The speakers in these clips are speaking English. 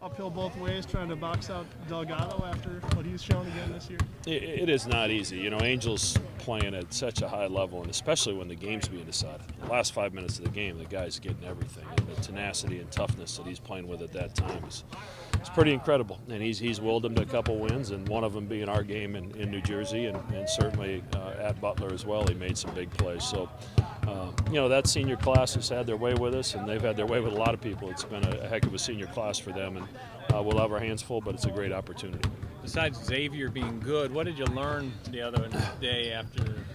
Uphill both ways, trying to box out Delgado after what he's shown again this year? It is not easy. You know, Angel's playing at such a high level, and especially when the game's being decided. The last 5 minutes of the game, the guy's getting everything. And the tenacity and toughness that he's playing with at that time is pretty incredible. And he's willed them to a couple wins, and one of them being our game in New Jersey, and certainly at Butler as well. He made some big plays. So, you know, that senior class has had their way with us, and they've had their way with a lot of people. It's been a heck of a senior class for them, and we'll have our hands full, but it's a great opportunity. Besides Xavier being good, what did you learn the other day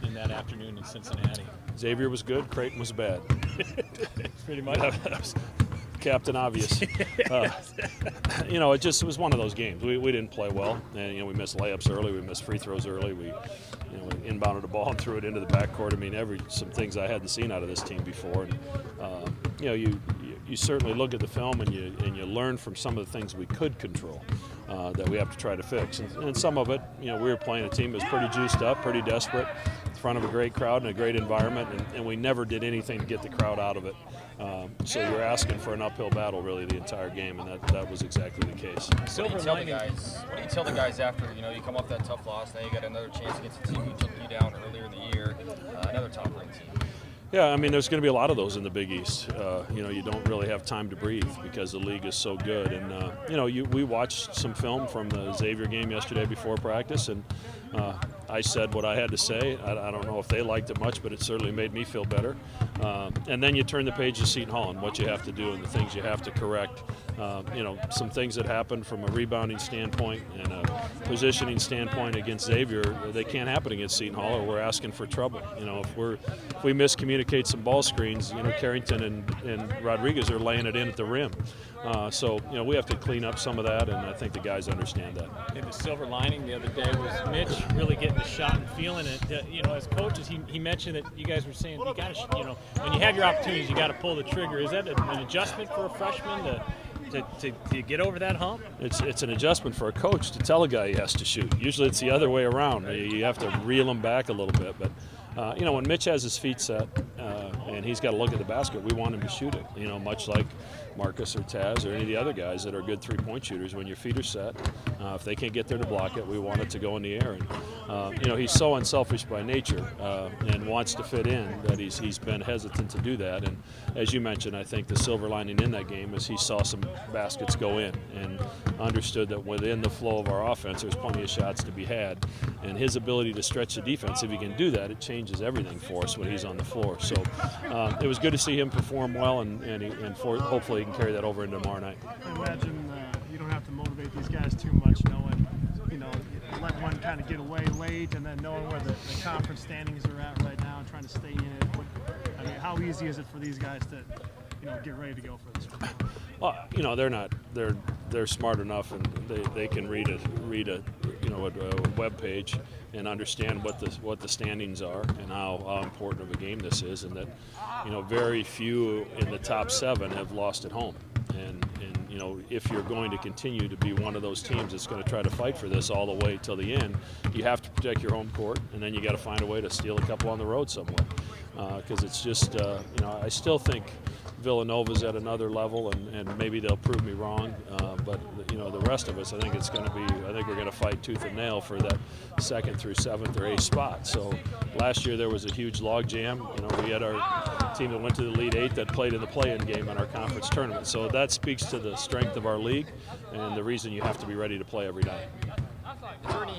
in that afternoon in Cincinnati? Xavier was good, Creighton was bad. Pretty much. That was Captain Obvious. You know, it was one of those games. We didn't play well, and you know, we missed layups early, we missed free throws early, we inbounded the ball and threw it into the backcourt. I mean, some things I hadn't seen out of this team before. And you know, you certainly look at the film and you learn from some of the things we could control that we have to try to fix. And some of it, you know, we were playing a team that was pretty juiced up, pretty desperate, in front of a great crowd and a great environment, and we never did anything to get the crowd out of it. So you're asking for an uphill battle really the entire game, and that was exactly the case. What do you tell the guys after, you know, you come off that tough loss, now you got another chance against a team who took you down earlier in the year, another top-ranked team? Yeah, I mean, there's going to be a lot of those in the Big East. You know, you don't really have time to breathe because the league is so good. And, you know, we watched some film from the Xavier game yesterday before practice, and I said what I had to say. I don't know if they liked it much, but it certainly made me feel better. And then you turn the page to Seton Hall and what you have to do and the things you have to correct. You know, some things that happened from a rebounding standpoint and a positioning standpoint against Xavier, they can't happen against Seton Hall, or we're asking for trouble. You know, if we miscommunicate some ball screens, you know, Carrington and Rodriguez are laying it in at the rim. So, you know, we have to clean up some of that, and I think the guys understand that. And the silver lining the other day was MItch really getting the shot and feeling it. You know, as coaches, he mentioned that you guys were saying, you got to, you know, when you have your opportunities, you got to pull the trigger. Is that an adjustment for a freshman to get over that hump? It's an adjustment for a coach to tell a guy he has to shoot. Usually it's the other way around. You have to reel him back a little bit. But, you know, when MItch has his feet set and he's got to look at the basket, we want him to shoot it, you know, much like Marcus or Taz or any of the other guys that are good three-point shooters. When your feet are set, if they can't get there to block it, we want it to go in the air. And, you know, he's so unselfish by nature and wants to fit in that he's been hesitant to do that. And as you mentioned, I think the silver lining in that game is he saw some baskets go in and understood that within the flow of our offense, there's plenty of shots to be had. And his ability to stretch the defense, if he can do that, it changes everything for us when he's on the floor. So it was good to see him perform well, and hopefully he can carry that over into tomorrow night. I imagine you don't have to motivate these guys too much, knowing, you know, let one kind of get away late, and then knowing where the conference standings are at right now and trying to stay in it. I mean, how easy is it for these guys to, you know, get ready to go for this one? Well, you know, they're smart enough, and they can read a web page and understand what the standings are and how important of a game this is, and that, you know, very few in the top 7 have lost at home. And you know, if you're going to continue to be one of those teams that's going to try to fight for this all the way till the end, you have to protect your home court, and then you got to find a way to steal a couple on the road somewhere. Because it's just, you know, I still think Villanova's at another level, and maybe they'll prove me wrong. But you know, the rest of us, I think we're going to fight tooth and nail for that 2nd through 7th or 8th spot. So last year there was a huge log jam. You know, we had our team that went to the Elite 8 that played in the play-in game in our conference tournament. So that speaks to the strength of our league and the reason you have to be ready to play every night. Is there any,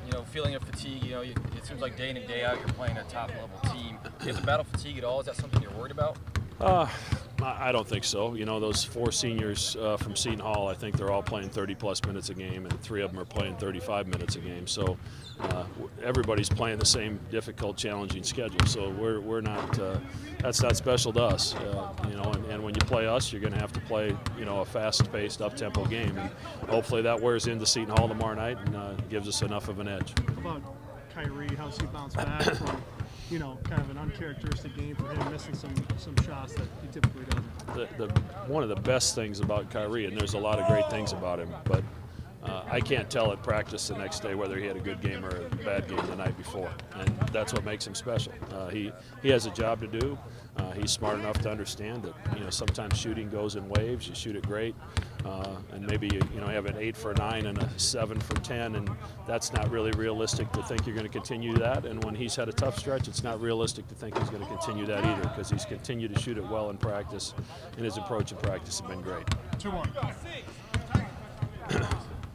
you know, feeling of fatigue? You know, it seems like day in and day out you're playing a top-level team. Do you have to battle fatigue at all? Is that something you're worried about? I don't think so. You know, those 4 seniors from Seton Hall, I think they're all playing 30-plus minutes a game, and 3 of them are playing 35 minutes a game. So everybody's playing the same difficult, challenging schedule. So we're not. That's not special to us. You know, and when you play us, you're going to have to play, you know, a fast-paced, up-tempo game, and hopefully that wears into Seton Hall tomorrow night and gives us enough of an edge. How about Kyrie? How's he bounced back from, you know, kind of an uncharacteristic game for him, missing some shots that he typically doesn't? One of the best things about Kyrie, and there's a lot of great things about him, but I can't tell at practice the next day whether he had a good game or a bad game the night before, and that's what makes him special. He has a job to do. He's smart enough to understand that, you know, sometimes shooting goes in waves. You shoot it great, and maybe you know, have an 8 for 9 and a 7 for 10, and that's not really realistic to think you're going to continue that. And when he's had a tough stretch, it's not realistic to think he's going to continue that either, because he's continued to shoot it well in practice, and his approach in practice has been great. 2-1. All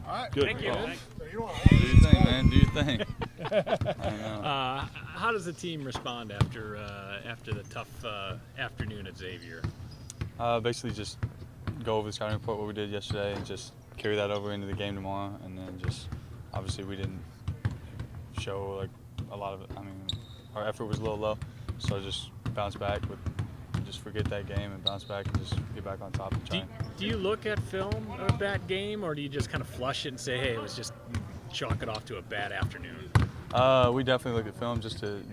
right. Good. Thank you. Well, Do your thing, man. Do your thing. I know. How does the team respond after the tough afternoon at Xavier? Basically just go over the scouting report, what we did yesterday, and just carry that over into the game tomorrow. And then just, obviously we didn't show like a lot of it. I mean, our effort was a little low, so just bounce back with, just forget that game and bounce back and just get back on top and try. Do you look at film of that game, or do you just kind of flush it and say, hey, it was just chalk it off to a bad afternoon? We definitely look at film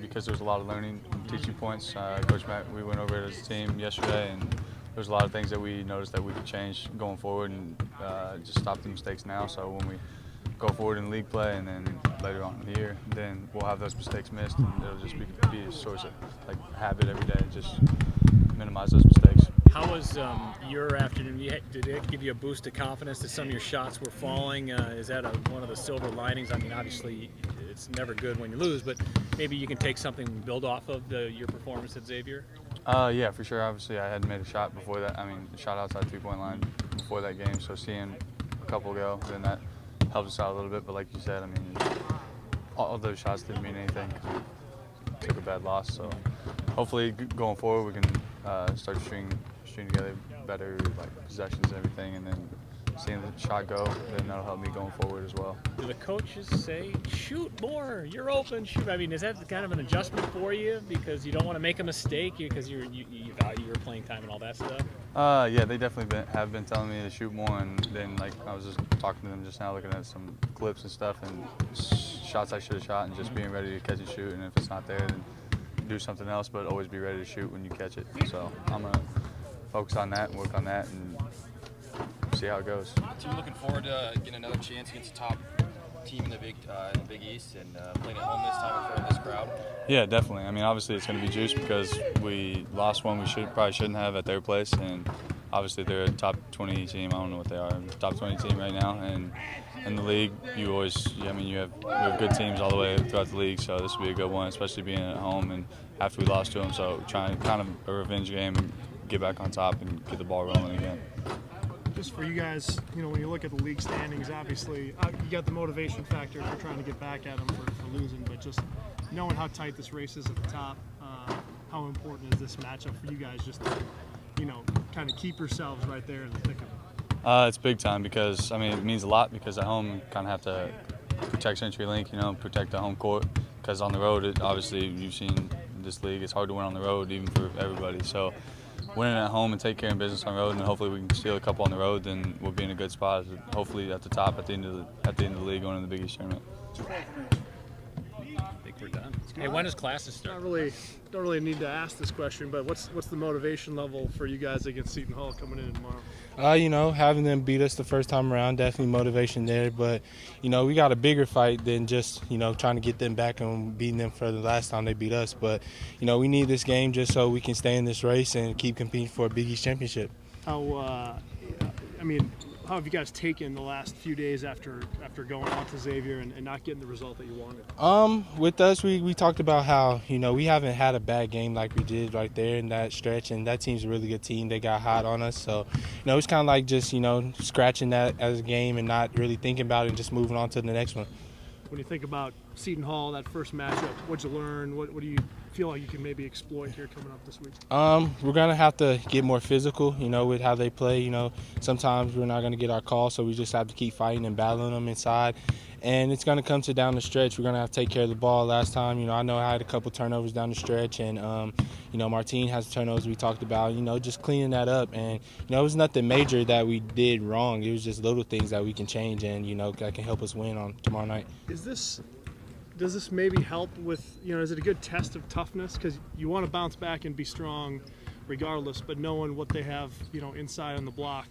because there's a lot of learning and teaching points. Coach Matt, we went over it as a team yesterday, and there's a lot of things that we noticed that we could change going forward and just stop the mistakes now. So when we go forward in league play and then later on in the year, then we'll have those mistakes missed, and it'll just be a source of like habit every day, just minimize those mistakes. How was your afternoon? Did it give you a boost of confidence that some of your shots were falling? Is that one of the silver linings? I mean, obviously, it's never good when you lose, but maybe you can take something and build off of your performance at Xavier? Yeah, for sure. Obviously, I hadn't made a shot before that. I mean, a shot outside 3-point line before that game, so seeing a couple go, then that helped us out a little bit. But like you said, I mean, all those shots didn't mean anything because we took a bad loss. So hopefully, going forward, we can start stringing together better like possessions and everything, and then seeing the shot go, then that'll help me going forward as well. Do the coaches say, shoot more, you're open, shoot? I mean, is that kind of an adjustment for you because you don't want to make a mistake because you value your playing time and all that stuff? Yeah, they definitely have been telling me to shoot more, and then like I was just talking to them just now, looking at some clips and stuff, and shots I should have shot, and just being ready to catch and shoot, and if it's not there, then do something else, but always be ready to shoot when you catch it. So I'm gonna focus on that and work on that and see how it goes. So you're looking forward to getting another chance against the top team in the Big East and playing at home this time in front of this crowd? Yeah, definitely. I mean, obviously it's going to be juiced because we lost one we probably shouldn't have at their place, and obviously they're a top 20 team. I don't know what they are, top 20 team right now, and in the league, you have good teams all the way throughout the league, so this will be a good one, especially being at home and after we lost to them. So trying kind of a revenge game and get back on top and get the ball rolling again. Just for you guys, you know, when you look at the league standings, obviously you got the motivation factor for trying to get back at them for losing, but just knowing how tight this race is at the top, how important is this matchup for you guys just to, you know, kind of keep yourselves right there in the thick of it? It's big time because, I mean, it means a lot because at home you kind of have to protect CenturyLink, you know, protect the home court, because on the road, obviously you've seen this league, it's hard to win on the road even for everybody. So winning at home and take care of business on the road, and then hopefully we can steal a couple on the road, then we'll be in a good spot. Hopefully at the top at the end of the league, going to the Big East tournament. I think we're done. Hey, when does classes start? Don't really need to ask this question, but what's the motivation level for you guys against Seton Hall coming in tomorrow? You know, having them beat us the first time around, definitely motivation there. But, you know, we got a bigger fight than just, you know, trying to get them back and beating them for the last time they beat us. But, you know, we need this game just so we can stay in this race and keep competing for a Big East championship. How have you guys taken the last few days after going out to Xavier and not getting the result that you wanted? With us, we talked about how, you know, we haven't had a bad game like we did right there in that stretch, and that team's a really good team. They got hot on us. So, you know, it's kind of like just, you know, scratching that as a game and not really thinking about it and just moving on to the next one. When you think about Seton Hall, that first matchup, what'd you learn? What do you feel like you can maybe exploit here coming up this week? We're going to have to get more physical, you know, with how they play. You know, sometimes we're not going to get our call, so we just have to keep fighting and battling them inside. And it's going to come to down the stretch. We're going to have to take care of the ball. Last time, you know, I know I had a couple turnovers down the stretch, and, you know, Martine has turnovers we talked about, you know, just cleaning that up. And, you know, it was nothing major that we did wrong. It was just little things that we can change and, you know, that can help us win on tomorrow night. Does this maybe help with, you know, is it a good test of toughness? Because you want to bounce back and be strong regardless, but knowing what they have, you know, inside on the block,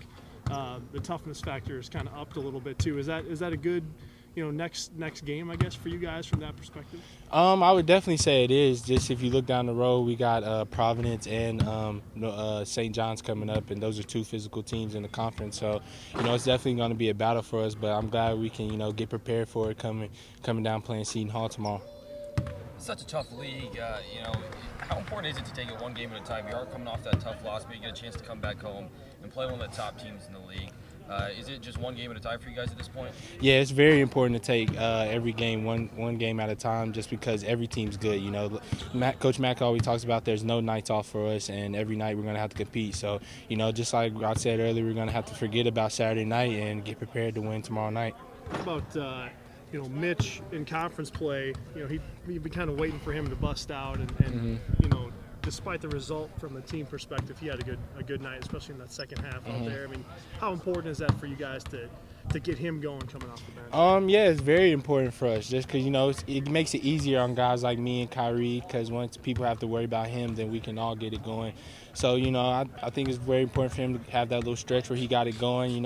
the toughness factor is kind of upped a little bit too. Is that a good, next game, I guess, for you guys from that perspective? I would definitely say it is. Just if you look down the road, we got Providence and St. John's coming up, and those are two physical teams in the conference. So, it's definitely going to be a battle for us. But I'm glad we can, get prepared for it coming down playing Seton Hall tomorrow. It's such a tough league. How important is it to take it one game at a time? You are coming off that tough loss, but you get a chance to come back home and play one of the top teams in the league. Is it just one game at a time for you guys at this point? Yeah, it's very important to take every game one game at a time, just because every team's good. Coach Mack always talks about there's no nights off for us, and every night we're going to have to compete. So, just like I said earlier, we're going to have to forget about Saturday night and get prepared to win tomorrow night. How about MItch in conference play? He'd be kind of waiting for him to bust out, and despite the result from the team perspective, he had a good night, especially in that second half out there. I mean, how important is that for you guys to get him going coming off the bench? Yeah, it's very important for us, just because it makes it easier on guys like me and Kyrie, because once people have to worry about him, then we can all get it going. So I think it's very important for him to have that little stretch where he got it going.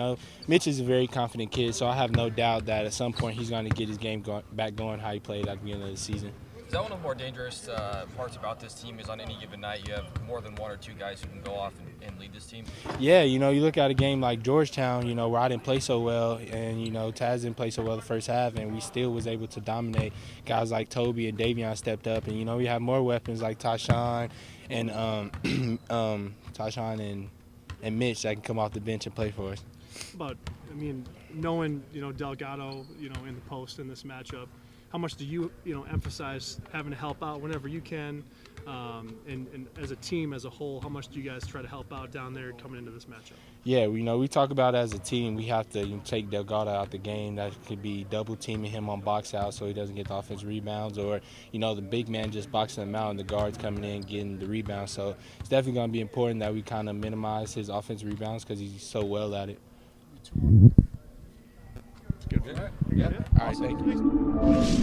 Mitch is a very confident kid, so I have no doubt that at some point he's going to get his game back going how he played at the beginning of the season. Is that one of the more dangerous parts about this team is on any given night you have more than one or two guys who can go off and lead this team? Yeah, you look at a game like Georgetown, where I didn't play so well, and, Taz didn't play so well the first half, and we still was able to dominate. Guys like Toby and Davion stepped up, and, we have more weapons like Tashawn and Mitch that can come off the bench and play for us. But, knowing, Delgado, in the post in this matchup, how much do you, emphasize having to help out whenever you can, and as a team as a whole, how much do you guys try to help out down there coming into this matchup? Yeah, we talk about as a team, we have to take Delgado out the game. That could be double teaming him on box out so he doesn't get the offensive rebounds, or the big man just boxing him out and the guards coming in getting the rebounds. So it's definitely going to be important that we kind of minimize his offensive rebounds because he's so well at it. Good. Yeah. All right, thank you.